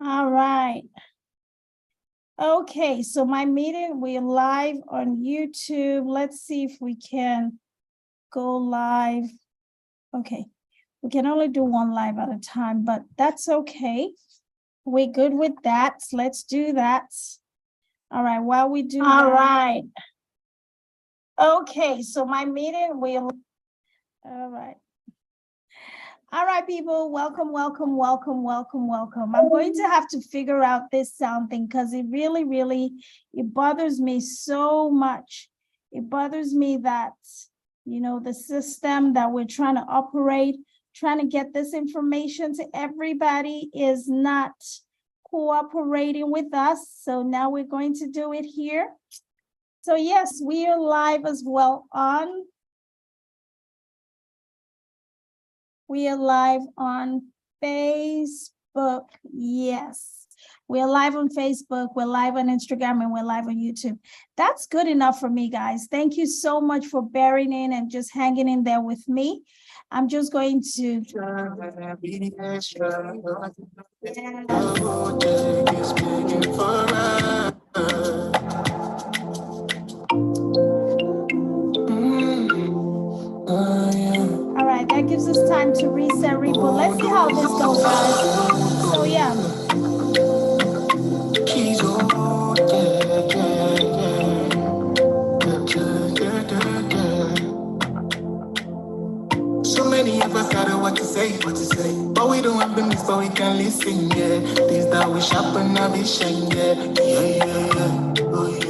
All right. Okay, so my meeting, we're live on YouTube. Let's see if we can go live. Okay, we can only do one live at a time, but that's okay. We're good with that. Let's do that. All right, while we do All that. right. Okay, so my meeting, all right. All right, people, welcome. I'm going to have to figure out this sound thing because it really, it bothers me so much. It bothers me that, the system that we're trying to operate, trying to get this information to everybody is not cooperating with us. So now we're going to do it here. So yes, we are live as well on. We are live on Facebook. Yes, we're live on Facebook. We're live on Instagram and we're live on YouTube. That's good enough for me, guys. Thank you so much for bearing in and just hanging in there with me. I'm just going to. All right, that gives us time to reset repo. Let's see how this goes, guys. So yeah. So many of us got what to say, but we don't have the mix, but we can listen, yeah. Things that we sharpen our vision, yeah. Oh yeah.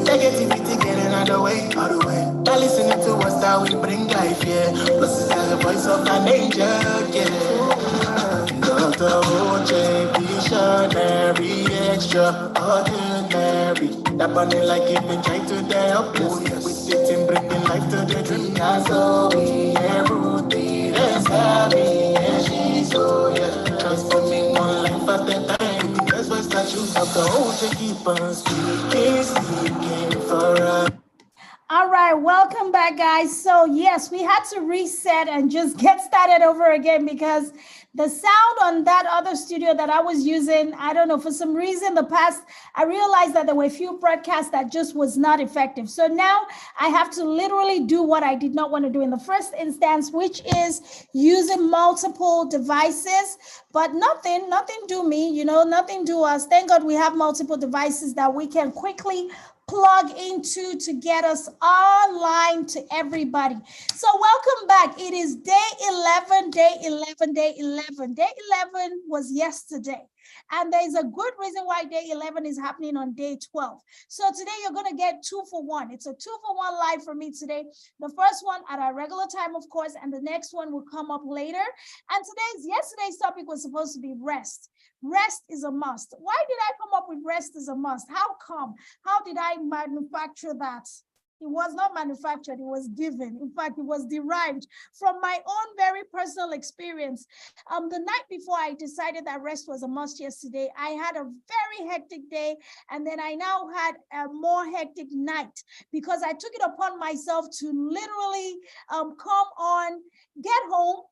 Negativity getting out of the way. By listening to us that we bring life, yeah. Plus it's the voice of an angel, yeah. Dr. OJ, visionary, extraordinary. That money like giving joy to the helpless. With it in bringing life to the dream. That's all we everything that's happy and she's so yeah. Transforming one life at a time. That's why statues of the OJ keep on speaking for us. All right, welcome back, guys. So yes, we had to reset and just get started over again because the sound on that other studio that I was using, I don't know, for some reason in the past, I realized that there were a few broadcasts that just was not effective. So now I have to literally do what I did not want to do in the first instance, which is using multiple devices, but nothing do me, nothing do us. Thank God we have multiple devices that we can quickly plug into to get us online to everybody. So welcome back. It is day 11. Day 11 was yesterday. And there's a good reason why day 11 is happening on day 12. So today you're going to get 2 for 1. It's a 2 for 1 live for me today. The first one at our regular time, of course, and the next one will come up later. And yesterday's topic was supposed to be rest. Rest is a must. Why did I come up with rest is a must? How come? How did I manufacture that? It was not manufactured, it was given. In fact, it was derived from my own very personal experience. The night before I decided that rest was a must yesterday, I had a very hectic day, and then I now had a more hectic night because I took it upon myself to literally come on, get home.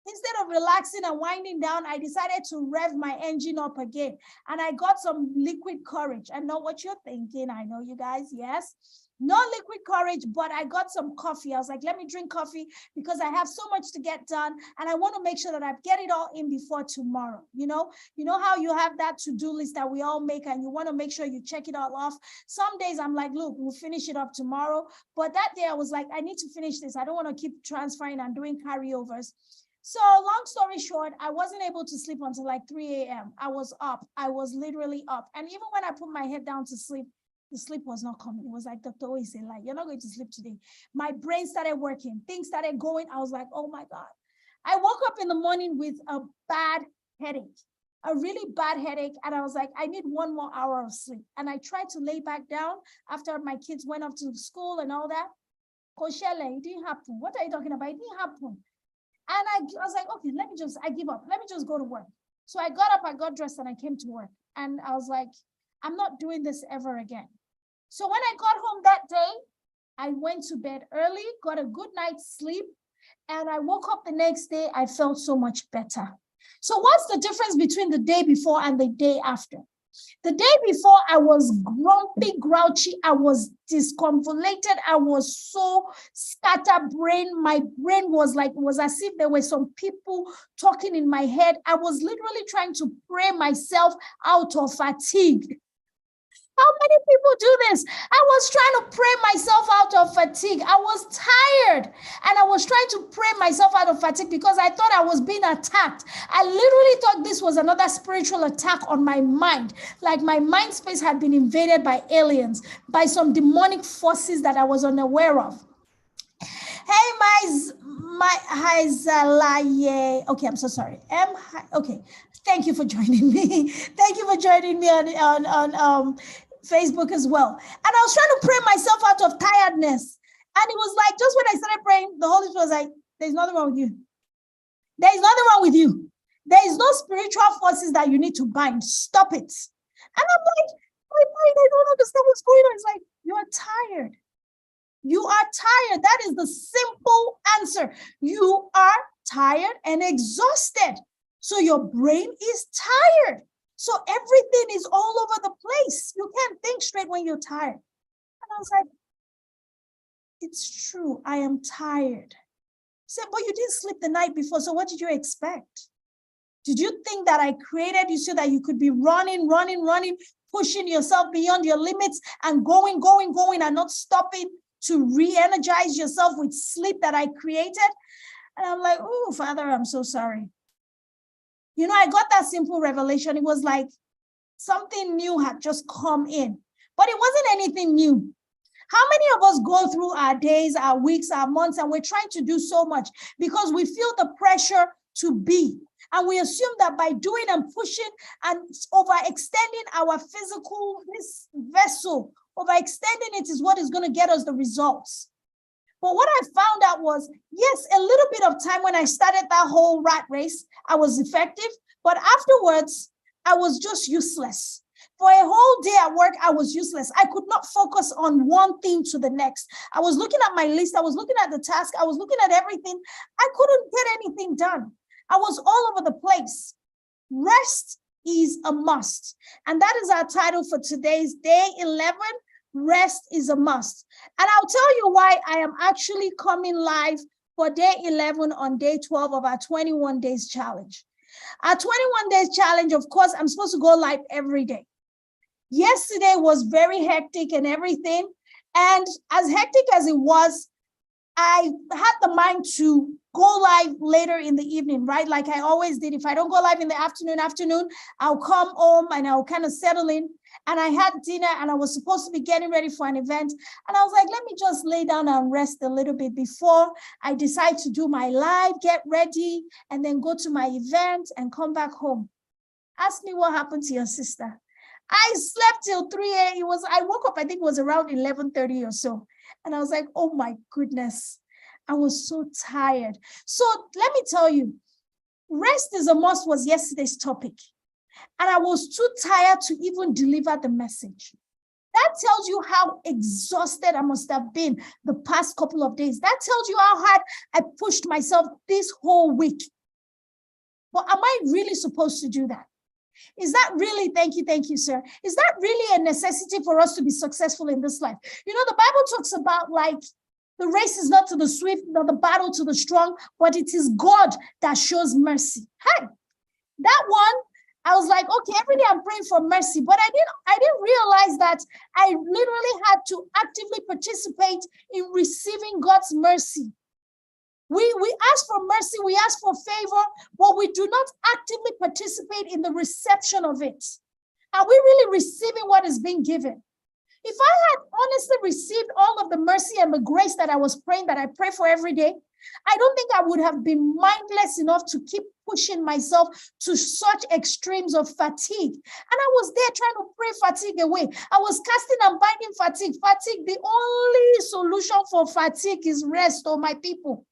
Instead of relaxing and winding down, I decided to rev my engine up again. And I got some liquid courage. I know what you're thinking. I know you guys, yes. No liquid courage, but I got some coffee. I was like, let me drink coffee because I have so much to get done. And I want to make sure that I get it all in before tomorrow. You know how you have that to-do list that we all make and you want to make sure you check it all off. Some days I'm like, look, we'll finish it up tomorrow. But that day I was like, I need to finish this. I don't want to keep transferring and doing carryovers. So long story short, I wasn't able to sleep until like 3 a.m. I was up. I was literally up. And even when I put my head down to sleep, the sleep was not coming. It was like Dr. Oye said, like, you're not going to sleep today. My brain started working. Things started going. I was like, oh my God. I woke up in the morning with a bad headache, a really bad headache. And I was like, I need 1 more hour of sleep. And I tried to lay back down after my kids went off to school and all that. Koshele, it didn't happen. What are you talking about? It didn't happen. And I was like, okay, I give up. Let me just go to work. So I got up, I got dressed, and I came to work. And I was like, I'm not doing this ever again. So when I got home that day, I went to bed early, got a good night's sleep, and I woke up the next day, I felt so much better. So what's the difference between the day before and the day after? The day before, I was grumpy, grouchy. I was disconvoluted. I was so scatterbrained. My brain was like, it was as if there were some people talking in my head. I was literally trying to pray myself out of fatigue. How many people do this? I was trying to pray myself out of fatigue. I was tired and I was trying to pray myself out of fatigue because I thought I was being attacked. I literally thought this was another spiritual attack on my mind. Like my mind space had been invaded by aliens, by some demonic forces that I was unaware of. Hey, hi, Zalaye. Okay, I'm so sorry. Okay, thank you for joining me. Thank you for joining me on Facebook as well. And I was trying to pray myself out of tiredness. And it was like, just when I started praying, the Holy Spirit was like, there's nothing wrong with you. There is nothing wrong with you. There is no spiritual forces that you need to bind. Stop it. And I'm like, my mind, I don't understand what's going on. It's like, you are tired. You are tired. That is the simple answer. You are tired and exhausted. So your brain is tired. So everything is all over the place. You can't think straight when you're tired. And I was like, it's true. I am tired. He said, but you didn't sleep the night before. So what did you expect? Did you think that I created you so that you could be running, pushing yourself beyond your limits and going and not stopping to re-energize yourself with sleep that I created? And I'm like, oh, Father, I'm so sorry. You know, I got that simple revelation. It was like something new had just come in, but it wasn't anything new. How many of us go through our days, our weeks, our months, and we're trying to do so much because we feel the pressure to be, and we assume that by doing and pushing and overextending our physical, this vessel, overextending it is what is going to get us the results. But what I found out was, yes, a little bit of time when I started that whole rat race, I was effective, but afterwards, I was just useless. For a whole day at work, I was useless. I could not focus on one thing to the next. I was looking at my list. I was looking at the task. I was looking at everything. I couldn't get anything done. I was all over the place. Rest is a must. And that is our title for today's day 11. Rest is a must. And I'll tell you why I am actually coming live for day 11 on day 12 of our 21 days challenge. Our 21 days challenge, of course, I'm supposed to go live every day. Yesterday was very hectic and everything. And as hectic as it was, I had the mind to go live later in the evening, right? Like I always did. If I don't go live in the afternoon, I'll come home and I'll kind of settle in. And I had dinner and I was supposed to be getting ready for an event. And I was like, let me just lay down and rest a little bit before I decide to do my live, get ready, and then go to my event and come back home. Ask me what happened to your sister. I slept till 3 a.m. I woke up, I think it was around 11:30 or so. And I was like, oh my goodness, I was so tired. So let me tell you, rest is a must was yesterday's topic. And I was too tired to even deliver the message. That tells you how exhausted I must have been the past couple of days. That tells you how hard I pushed myself this whole week. But am I really supposed to do that? Is that really, thank you, sir. Is that really a necessity for us to be successful in this life? You know, the Bible talks about like, the race is not to the swift, nor the battle to the strong, but it is God that shows mercy. Hey, that one, I was like, okay, every day I'm praying for mercy, but I didn't realize that I literally had to actively participate in receiving God's mercy. We ask for mercy, we ask for favor, but we do not actively participate in the reception of it. Are we really receiving what is being given? If I had honestly received all of the mercy and the grace that I was praying, that I pray for every day, I don't think I would have been mindless enough to keep pushing myself to such extremes of fatigue. And I was there trying to pray fatigue away. I was casting and binding fatigue. Fatigue, the only solution for fatigue is rest, oh my people.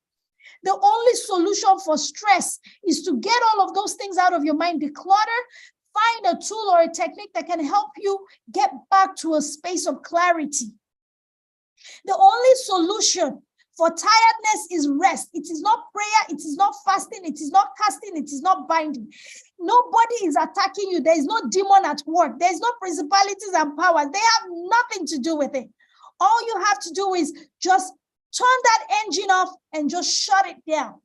The only solution for stress is to get all of those things out of your mind, declutter, find a tool or a technique that can help you get back to a space of clarity. The only solution For tiredness is rest. It is not prayer. It is not fasting. It is not casting. It is not binding. Nobody is attacking you. There is no demon at work. There is no principalities and powers. They have nothing to do with it. All you have to do is just turn that engine off and just shut it down.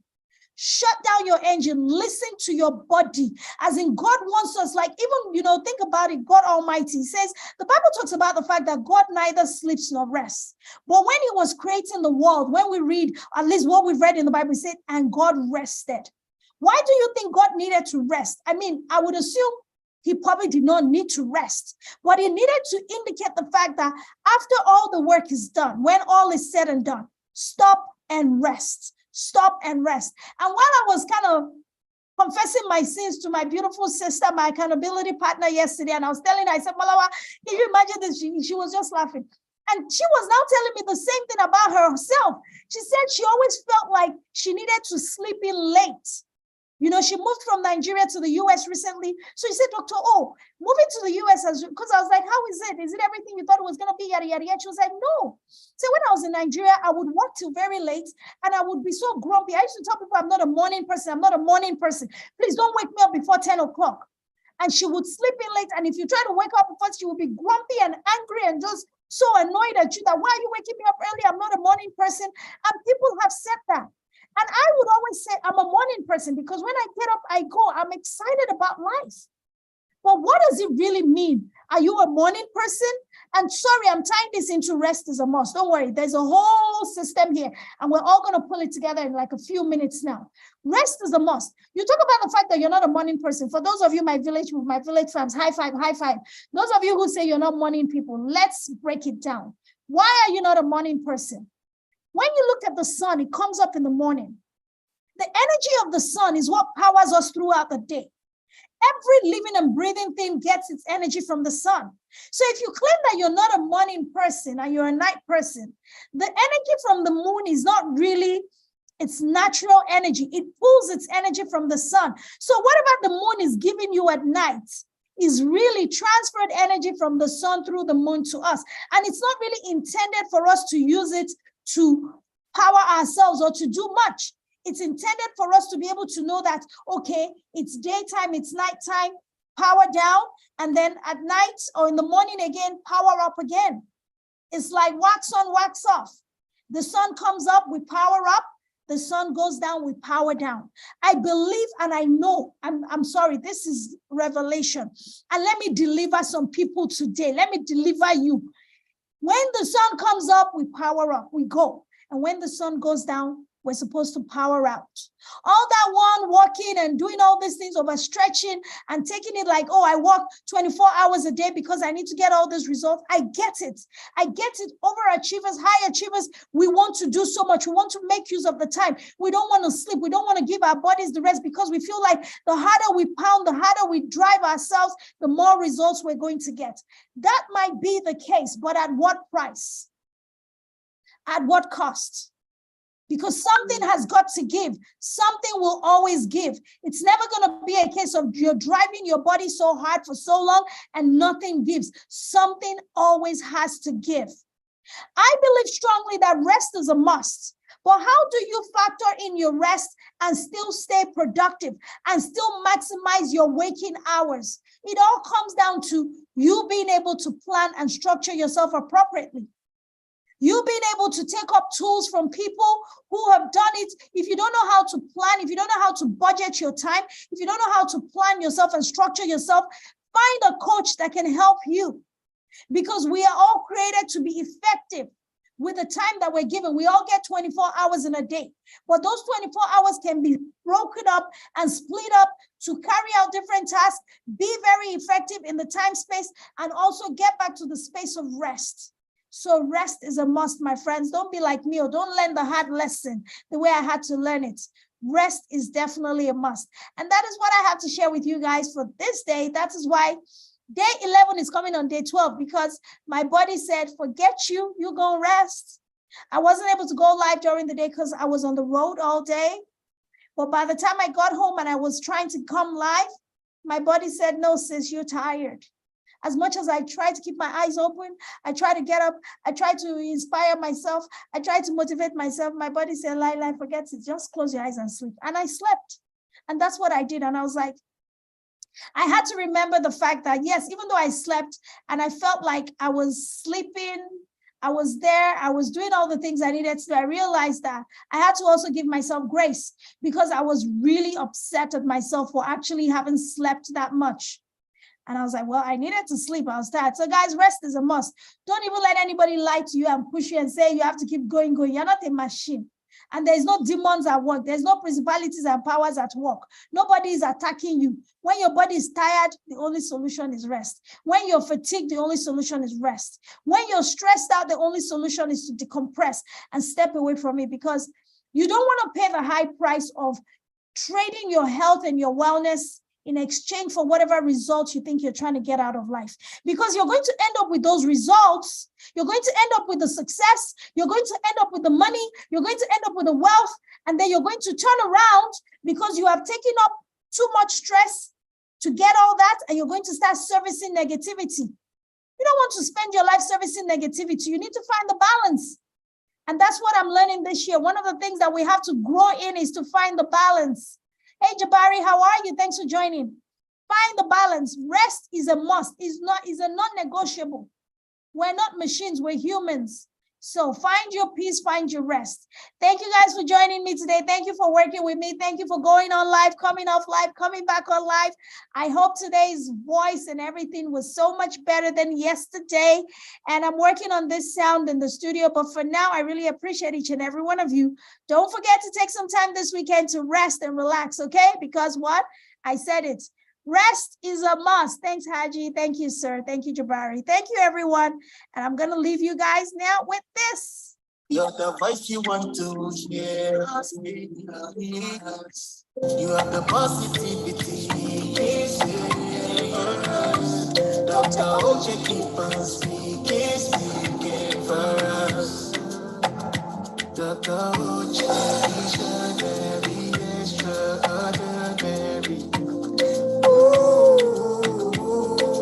Shut down your engine. Listen to your body. As in, God wants us, like, even, think about it. God Almighty says, the Bible talks about the fact that God neither sleeps nor rests. But when he was creating the world, when we read, at least what we've read in the Bible, it said, and God rested. Why do you think God needed to rest? I mean, I would assume he probably did not need to rest, but he needed to indicate the fact that after all the work is done, when all is said and done, stop and rest. Stop and rest. And while I was kind of confessing my sins to my beautiful sister, my accountability partner yesterday, and I was telling her, I said, Malawa, can you imagine this? She was just laughing. And she was now telling me the same thing about herself. She said she always felt like she needed to sleep in late. She moved from Nigeria to the US recently. So she said, Dr. O, moving to the US, because I was like, how is it? Is it everything you thought it was going to be? Yada, yada, yada. She was like, no. So when I was in Nigeria, I would work till very late and I would be so grumpy. I used to tell people I'm not a morning person. I'm not a morning person. Please don't wake me up before 10 o'clock. And she would sleep in late. And if you try to wake up before, she would be grumpy and angry and just so annoyed at you that, why are you waking me up early? I'm not a morning person. And people have said that. And I would always say I'm a morning person because when I get up, I go. I'm excited about life. But what does it really mean? Are you a morning person? And sorry, I'm tying this into rest is a must. Don't worry. There's a whole system here, and we're all going to pull it together in like a few minutes now. Rest is a must. You talk about the fact that you're not a morning person. For those of you, my village fams, high five, high five. Those of you who say you're not morning people, let's break it down. Why are you not a morning person? When you look at the sun, it comes up in the morning. The energy of the sun is what powers us throughout the day. Every living and breathing thing gets its energy from the sun. So if you claim that you're not a morning person and you're a night person, the energy from the moon is not really its natural energy. It pulls its energy from the sun. So whatever the moon is giving you at night is really transferred energy from the sun through the moon to us. And it's not really intended for us to use it to power ourselves or to do much. It's intended for us to be able to know that, okay, it's daytime, it's nighttime, power down, and then at night or in the morning again, power up again. It's like wax on, wax off. The sun comes up, we power up. The sun goes down, we power down. I believe and I know, I'm sorry, this is revelation. And let me deliver some people today. Let me deliver you. When the sun comes up, we power up, we go. And when the sun goes down, we're supposed to power out. All that one walking and doing all these things, overstretching and taking it like, oh, I walk 24 hours a day because I need to get all these results. I get it. I get it. Overachievers, high achievers, we want to do so much. We want to make use of the time. We don't want to sleep. We don't want to give our bodies the rest because we feel like the harder we pound, the harder we drive ourselves, the more results we're going to get. That might be the case, but at what price? At what cost? Because something has got to give. Something will always give. It's never going to be a case of you're driving your body so hard for so long and nothing gives. Something always has to give. I believe strongly that rest is a must. But how do you factor in your rest and still stay productive and still maximize your waking hours? It all comes down to you being able to plan and structure yourself appropriately. You being able to take up tools from people who have done it. If you don't know how to plan, if you don't know how to budget your time, if you don't know how to plan yourself and structure yourself, find a coach that can help you. Because we are all created to be effective with the time that we're given. We all get 24 hours in a day. But those 24 hours can be broken up and split up to carry out different tasks, be very effective in the time space, and also get back to the space of rest. So rest is a must, my friends. Don't be like me or don't learn the hard lesson the way I had to learn it. Rest is definitely a must. And that is what I have to share with you guys for this day. That is why day 11 is coming on day 12, because my body said, forget you, you go rest. I wasn't able to go live during the day because I was on the road all day. But by the time I got home and I was trying to come live, my body said, no, sis, you're tired. As much as I try to keep my eyes open, I try to get up, I try to inspire myself, I try to motivate myself, my body said, Lie, forget it, just close your eyes and sleep. And I slept. And that's what I did. And I was like, I had to remember the fact that, yes, even though I slept and I felt like I was sleeping, I was there, I was doing all the things I needed to do, I realized that I had to also give myself grace because I was really upset at myself for actually having slept that much. And I was like, well, I needed to sleep. I was tired. So guys, rest is a must. Don't even let anybody lie to you and push you and say you have to keep going. You're not a machine. And there's no demons at work. There's no principalities and powers at work. Nobody is attacking you. When your body is tired, the only solution is rest. When you're fatigued, the only solution is rest. When you're stressed out, the only solution is to decompress and step away from it, because you don't want to pay the high price of trading your health and your wellness in exchange for whatever results you think you're trying to get out of life. Because you're going to end up with those results. You're going to end up with the success. You're going to end up with the money. You're going to end up with the wealth. And then you're going to turn around because you have taken up too much stress to get all that. And you're going to start servicing negativity. You don't want to spend your life servicing negativity. You need to find the balance. And that's what I'm learning this year. One of the things that we have to grow in is to find the balance. Hey, Jabari, how are you? Thanks for joining. Find the balance. Rest is a must. Is a non-negotiable. We're not machines, we're humans. So find your peace, find your rest. Thank you guys for joining me today. Thank you for working with me. Thank you for going on live, coming off live, coming back on live. I hope today's voice and everything was so much better than yesterday. And I'm working on this sound in the studio. But for now, I really appreciate each and every one of you. Don't forget to take some time this weekend to rest and relax, okay? Because what? I said it. Rest is a must. Thanks, Haji. Thank you, sir. Thank you, Jabari. Thank you, everyone. And I'm going to leave you guys now with this. You're the voice you want to hear. You have the positivity. Dr. Oche keep on speaking for us. Dr. Oche.